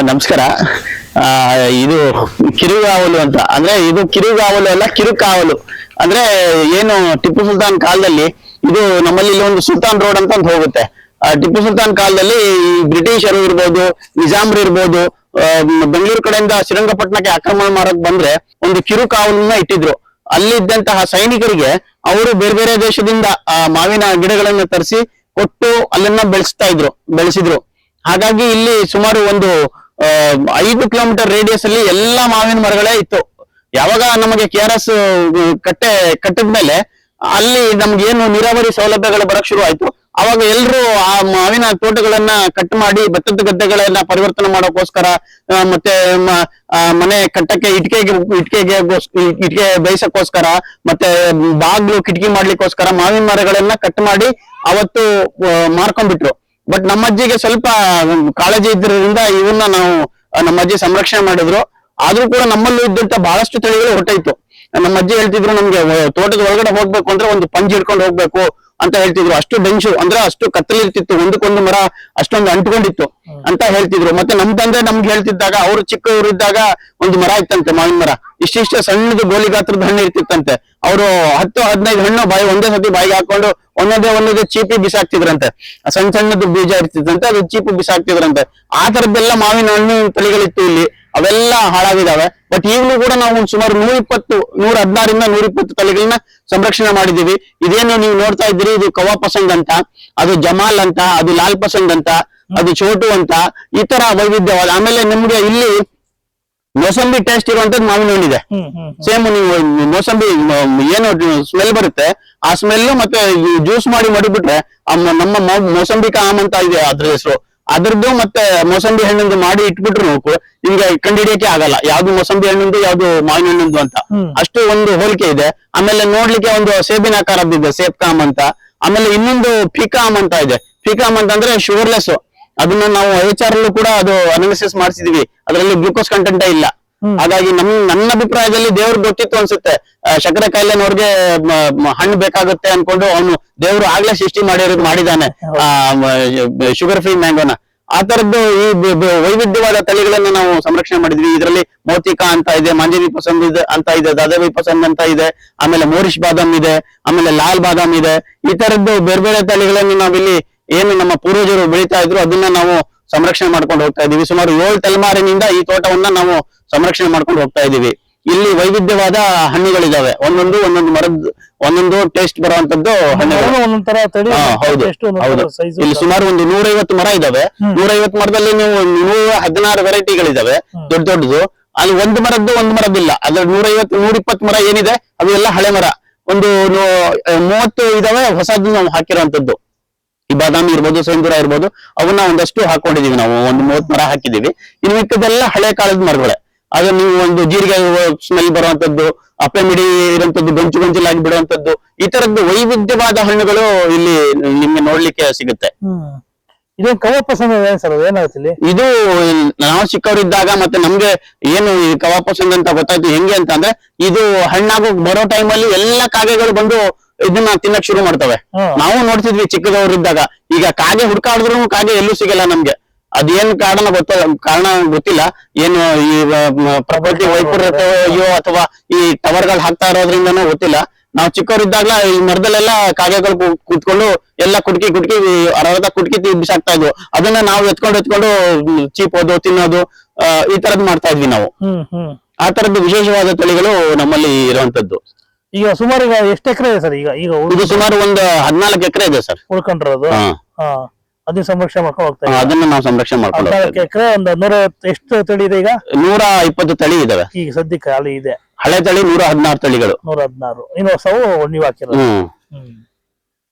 ನಮಸ್ಕಾರ. ಇದು ಕಿರುಗಾವಲು ಅಂತ ಅಂದ್ರೆ ಇದು ಕಿರುಗಾವಲು ಅಲ್ಲ, ಕಿರುಕಾವಲು ಅಂದ್ರೆ ಏನು ಟಿಪ್ಪು ಸುಲ್ತಾನ್ ಕಾಲದಲ್ಲಿ ಇದು ನಮ್ಮಲ್ಲಿ ಒಂದು ಸುಲ್ತಾನ್ ರೋಡ್ ಅಂತ ಹೋಗುತ್ತೆ. ಟಿಪ್ಪು ಸುಲ್ತಾನ್ ಕಾಲದಲ್ಲಿ ಬ್ರಿಟಿಷರು ಇರ್ಬೋದು, ನಿಜಾಮ್ರು ಇರ್ಬೋದು, ಬೆಂಗಳೂರು ಕಡೆಯಿಂದ ಶ್ರೀರಂಗಪಟ್ಟಣಕ್ಕೆ ಆಕ್ರಮಣ ಮಾಡಕ್ ಬಂದ್ರೆ ಒಂದು ಕಿರುಕಾವಲನ್ನ ಇಟ್ಟಿದ್ರು. ಅಲ್ಲಿದ್ದಂತಹ ಸೈನಿಕರಿಗೆ ಅವರು ಬೇರೆ ಬೇರೆ ದೇಶದಿಂದ ಮಾವಿನ ಗಿಡಗಳನ್ನ ತರಿಸಿ ಕೊಟ್ಟು ಅಲ್ಲನ್ನ ಬೆಳೆಸಿದ್ರು. ಹಾಗಾಗಿ ಇಲ್ಲಿ ಸುಮಾರು ಒಂದು 5 ಕಿಲೋಮೀಟರ್ ರೇಡಿಯಸ್ ಅಲ್ಲಿ ಎಲ್ಲಾ ಮಾವಿನ ಮರಗಳೇ ಇತ್ತು. ಯಾವಾಗ ನಮಗೆ KRS ಕಟ್ಟಿದ್ಮೇಲೆ ಅಲ್ಲಿ ನಮ್ಗೆ ಏನು ನೀರಾವರಿ ಸೌಲಭ್ಯಗಳು ಬರಕ್ ಶುರು ಆಯ್ತು, ಅವಾಗ ಎಲ್ರು ಆ ಮಾವಿನ ತೋಟಗಳನ್ನ ಕಟ್ ಮಾಡಿ ಭತ್ತದ ಗದ್ದೆಗಳನ್ನ ಪರಿವರ್ತನೆ ಮಾಡೋಕೋಸ್ಕರ, ಮತ್ತೆ ಮನೆ ಕಟ್ಟಕ್ಕೆ ಇಟ್ಕೆ ಬೇಯಿಸಕ್ಕೋಸ್ಕರ, ಮತ್ತೆ ಬಾಗ್ಲು ಕಿಟಕಿ ಮಾಡ್ಲಿಕ್ಕೋಸ್ಕರ ಮಾವಿನ ಮರಗಳನ್ನ ಕಟ್ ಮಾಡಿ ಅವತ್ತು ಮಾರ್ಕೊಂಡ್ಬಿಟ್ರು. ಬಟ್ ನಮ್ಮ ಅಜ್ಜಿಗೆ ಸ್ವಲ್ಪ ಕಾಳಜಿ ಇದ್ರಿಂದ ಇವನ್ನ ನಮ್ಮ ಅಜ್ಜಿ ಸಂರಕ್ಷಣೆ ಮಾಡಿದ್ರು. ಆದ್ರೂ ಕೂಡ ನಮ್ಮಲ್ಲೂ ಇದ್ದಂತ ಬಹಳಷ್ಟು ತಳಿಗಳು ಹೊರಟೈತು. ನಮ್ಮ ಅಜ್ಜಿ ಹೇಳ್ತಿದ್ರು, ನಮ್ಗೆ ತೋಟದ ಒಳಗಡೆ ಹೋಗ್ಬೇಕು ಅಂದ್ರೆ ಒಂದು ಪಂಜ್ ಹಿಡ್ಕೊಂಡು ಹೋಗ್ಬೇಕು ಅಂತ ಹೇಳ್ತಿದ್ರು. ಅಷ್ಟು ಡೆನ್ಶು ಅಂದ್ರೆ ಅಷ್ಟು ಕತ್ತಲಿರ್ತಿತ್ತು, ಒಂದಕ್ಕೊಂದು ಮರ ಅಷ್ಟೊಂದು ಅಂಟ್ಕೊಂಡಿತ್ತು ಅಂತ ಹೇಳ್ತಿದ್ರು. ಮತ್ತೆ ನಮ್ ತಂದೆ ನಮ್ಗೆ ಹೇಳ್ತಿದ್ದಾಗ, ಅವ್ರು ಚಿಕ್ಕವರಿದ್ದಾಗ ಒಂದು ಮರ ಇತ್ತಂತೆ, ಮಾವಿನ ಮರ, ಇಷ್ಟಿಷ್ಟೇ ಸಣ್ಣದು ಗೋಲಿ ಗಾತ್ರದ ಹಣ್ಣು ಇರ್ತಿತ್ತಂತೆ. ಅವರು 10-15 ಹಣ್ಣು ಒಂದೇ ಸತಿ ಬಾಯಿಗೆ ಹಾಕೊಂಡು ಒಂದೊಂದೇ ಚೀಪಿ ಬಿಸಾಕ್ತಿದ್ರಂತೆ. ಸಣ್ಣದು ಬೀಜ ಇರ್ತಿತ್ತಂತೆ, ಅದು ಚೀಪು ಬಿಸಾಕ್ತಿದ್ರಂತೆ. ಆ ತರದ್ದೆಲ್ಲ ಮಾವಿನ ಹಣ್ಣು ತಳಿಗಳಿತ್ತು ಇಲ್ಲಿ, ಅವೆಲ್ಲ ಹಾಳಾಗಿದ್ದಾವೆ. ಬಟ್ ಈಗಲೂ ಕೂಡ ನಾವು ಸುಮಾರು 116ರಿಂದ 120 ತಳಿಗಳನ್ನ ಸಂರಕ್ಷಣೆ ಮಾಡಿದೀವಿ. ಇದೇನು ನೀವು ನೋಡ್ತಾ ಇದ್ದೀರಿ, ಇದು ಕವಾ ಪಸಂದ್ ಅಂತ, ಅದು ಜಮಾಲ್ ಅಂತ, ಅದು ಲಾಲ್ ಪಸಂದ್ ಅಂತ, ಅದು ಚೋಟು ಅಂತ, ಈ ತರ ವೈವಿಧ್ಯವಾದ. ಆಮೇಲೆ ನಿಮ್ಗೆ ಇಲ್ಲಿ ಮೋಸಂಬಿ ಟೇಸ್ಟ್ ಇರುವಂತದ್ದು ಮಾವಿನ ಹಣ್ಣಿದೆ. ಸೇಮ್ ನೀವು ಮೋಸಂಬಿ ಏನು ಸ್ಮೆಲ್ ಬರುತ್ತೆ, ಆ ಸ್ಮೆಲ್ ಮತ್ತೆ ಜ್ಯೂಸ್ ಮಾಡಿ ಮಡಿಬಿಟ್ರೆ ನಮ್ಮ ಮೋಸಂಬಿಕಾ ಆಮ್ ಅಂತ ಇದೆ ಅದ್ರ ಹೆಸರು, ಅದ್ರದ್ದು ಮತ್ತೆ ಮೋಸಂಬಿ ಹಣ್ಣಿಂದು ಮಾಡಿ ಇಟ್ಬಿಟ್ರು ನಿಮ್ಗೆ ಕಂಡುಹಿಡಿಯಕ್ಕೆ ಆಗಲ್ಲ ಯಾವ್ದು ಮೋಸಂಬಿ ಹಣ್ಣಿಂದು ಯಾವ್ದು ಮಾವಿನ ಹಣ್ಣಿಂದು ಅಂತ. ಅಷ್ಟು ಒಂದು ಹೋಲಿಕೆ ಇದೆ. ಆಮೇಲೆ ನೋಡ್ಲಿಕ್ಕೆ ಒಂದು ಸೇಬಿನ ಆಕಾರದ್ದಿದೆ, ಸೇಬ್ ಕಾಮ್ ಅಂತ. ಆಮೇಲೆ ಇನ್ನೊಂದು ಫಿಕಾಮ್ ಅಂತ ಇದೆ. ಫಿಕಾಮ್ ಅಂತಂದ್ರೆ ಶುಗರ್ಲೆಸ್. ಅದನ್ನ ನಾವು HR ಅಲ್ಲೂ ಕೂಡ ಅದು ಅನಾಲಿಸಿಸ್ ಮಾಡಿಸಿದೀವಿ, ಅದರಲ್ಲಿ ಗ್ಲೂಕೋಸ್ ಕಂಟೆಂಟ್ ಇಲ್ಲ. ಹಾಗಾಗಿ ನನ್ನ ಅಭಿಪ್ರಾಯದಲ್ಲಿ ದೇವ್ರಿಗೆ ಗೊತ್ತಿತ್ತು ಅನ್ಸುತ್ತೆ, ಸಕ್ಕರೆ ಕಾಯಿಲೆನವ್ರಿಗೆ ಹಣ್ಣು ಬೇಕಾಗುತ್ತೆ ಅನ್ಕೊಂಡು ಅವನು ದೇವ್ರು ಆಗ್ಲೇ ಸೃಷ್ಟಿ ಮಾಡಿದಾನೆ ಶುಗರ್ ಫ್ರೀ ಮ್ಯಾಂಗೋನ. ಆ ತರದ್ದು ಈ ವೈವಿಧ್ಯವಾದ ತಳಿಗಳನ್ನ ನಾವು ಸಂರಕ್ಷಣೆ ಮಾಡಿದ್ವಿ. ಇದರಲ್ಲಿ ಮೋತಿಕಾ ಅಂತ ಇದೆ, ಮಾಂಜರಿ ಪಸಂದ್ ಅಂತ ಇದೆ, ದಾದಾಬಿ ಪಸಂದ್ ಅಂತ ಇದೆ, ಆಮೇಲೆ ಮೋರಿಶ್ ಬಾದಾಮ್ ಇದೆ, ಆಮೇಲೆ ಲಾಲ್ ಬಾದಾಮ್ ಇದೆ. ಈ ತರದ್ದು ಬೇರೆ ಬೇರೆ ತಳಿಗಳನ್ನು ನಾವಿಲ್ಲಿ ಏನು ನಮ್ಮ ಪೂರ್ವಜರು ಬೆಳೀತಾ ಇದ್ರು ಅದನ್ನ ನಾವು ಸಂರಕ್ಷಣೆ ಮಾಡ್ಕೊಂಡು ಹೋಗ್ತಾ ಇದೀವಿ. ಸುಮಾರು 7 ತಲೆಮಾರಿನಿಂದ ಈ ತೋಟವನ್ನ ನಾವು ಸಂರಕ್ಷಣೆ ಮಾಡ್ಕೊಂಡು ಹೋಗ್ತಾ ಇದೀವಿ. ಇಲ್ಲಿ ವೈವಿಧ್ಯವಾದ ಹಣ್ಣುಗಳಿದಾವೆ, ಒಂದೊಂದು ಮರದ ಒಂದೊಂದು ಟೇಸ್ಟ್ ಬರುವಂತದ್ದು ಹಣ್ಣುಗಳು. ಹೌದು ಹೌದು. ಇಲ್ಲಿ ಸುಮಾರು ಒಂದು 150 ಮರ ಇದಾವೆ. 150 ಮರದಲ್ಲಿ ನೀವು 116 ವೆರೈಟಿಗಳಿದಾವೆ, ದೊಡ್ಡದು. ಅಲ್ಲಿ ಒಂದು ಮರದ್ದಿಲ್ಲ. ಅದ್ರ 150-120 ಮರ ಏನಿದೆ ಅದು ಎಲ್ಲ ಹಳೆ ಮರ. ಒಂದು 30 ಇದಾವೆ ಹೊಸದು ನಾವು ಹಾಕಿರುವಂತದ್ದು. ಈ ಬಾದಾಮಿ ಇರ್ಬೋದು, ಸೇಂದೂರ ಇರ್ಬೋದು, ಅವನ್ನ ಒಂದಷ್ಟು ಹಾಕೊಂಡಿದೀವಿ ನಾವು. ಒಂದು 30 ಮರ ಹಾಕಿದೀವಿ. ಇನ್ನು ಮಿಕ್ಕದೆಲ್ಲ ಹಳೆ ಕಾಲದ ಮರಗಳೇ. ಅದು ನೀವು ಒಂದು ಜೀರಿಗೆ ಸ್ಮೆಲ್ ಬರುವಂತದ್ದು, ಅಪ್ಪೆ ಮಿಡಿ ಇರುವಂತದ್ದು, ಗೊಂಚಲಾಗಿ ಬಿಡುವಂತದ್ದು, ಈ ತರದ್ದು ವೈವಿಧ್ಯವಾದ ಹಣ್ಣುಗಳು ಇಲ್ಲಿ ನಿಮ್ಗೆ ನೋಡ್ಲಿಕ್ಕೆ ಸಿಗುತ್ತೆ. ಇದು ಕವಾ ಪಸಂದ್ ಸರ್, ಏನಾಗುತ್ತೆ ಇದು ನಾವು ಚಿಕ್ಕವರಿದ್ದಾಗ ಮತ್ತೆ ನಮ್ಗೆ ಏನು ಈ ಕವಾ ಪಸಂದ್ ಅಂತ ಗೊತ್ತಾಯ್ತು ಹೆಂಗೆ ಅಂತ ಅಂದ್ರೆ, ಇದು ಹಣ್ಣಾಗೋ ಬರೋ ಟೈಮಲ್ಲಿ ಎಲ್ಲಾ ಕಾಗೆಗಳು ಬಂದು ಇದನ್ನ ತಿನ್ನಕ್ ಶುರು ಮಾಡ್ತವೆ. ನಾವು ನೋಡ್ತಿದ್ವಿ ಚಿಕ್ಕದವರಿದ್ದಾಗ. ಈಗ ಕಾಗೆ ಹುಡ್ಕಾಡಿದ್ರು ಕಾಗೆ ಎಲ್ಲೂ ಸಿಗಲ್ಲ ನಮ್ಗೆ. ಅದೇನ್ ಕಾರಣ ಗೊತ್ತಿಲ್ಲ. ಏನು ಈ ಪ್ರಕೃತಿ ವೈಪರೀತ್ಯವೋ ಅಥವಾ ಈ ಟವರ್ಗಳು ಹಾಕ್ತಾ ಇರೋದ್ರಿಂದನೂ ಗೊತ್ತಿಲ್ಲ. ನಾವು ಚಿಕ್ಕವರಿದ್ದಾಗ್ಲ ಈ ಮರದಲ್ಲೆಲ್ಲ ಕಾಗೆಗಳು ಕೂತ್ಕೊಂಡು ಎಲ್ಲ ಕುಟ್ಕಿ ಅರ್ಧ ಕುಟ್ಕಿ ಬಿಸಾಕ್ತಾ ಇದ್ವು. ಅದನ್ನ ನಾವು ಎತ್ಕೊಂಡು ಚೀಪೋದು, ತಿನ್ನೋದು, ಈ ತರದ್ ಮಾಡ್ತಾ ಇದ್ವಿ ನಾವು. ಆ ತರದ್ದು ವಿಶೇಷವಾದ ತಳಿಗಳು ನಮ್ಮಲ್ಲಿ ಇರುವಂತದ್ದು. ಈಗ ಸುಮಾರು ಎಷ್ಟು ಎಕರೆ ಇದೆ ಸರ್? ಈಗ ಇದು ಸುಮಾರು ಒಂದು 14 ಎಕರೆ ಇದೆ ಸರ್ ಉಳ್ಕೊಂಡಿರೋದು. ಅದನ್ನ ಸಂರಕ್ಷಣೆ ಮಾಡ್ಕೊಂಡು ಹೋಗ್ತಾ ಇದ್ದೀವಿ. ಅದನ್ನ ನಾವು ಸಂರಕ್ಷಣೆ ಮಾಡ್ಕೊಂಡು 14 ಎಕರೆ. ಒಂದು 150 ಎಷ್ಟು ತಳಿ ಇದೆ ಈಗ? 120 ತಳಿ ಇದಾವೆ ಈಗ ಸದ್ಯಕ್ಕೆ. ಅಲ್ಲಿ ಇದೆ ಹಳೆ ತಳಿ 116 ತಳಿಗಳು. 116. ಇನ್ನು ಹೊಸವು ನೀವು ಹಾಕಿರೋದು.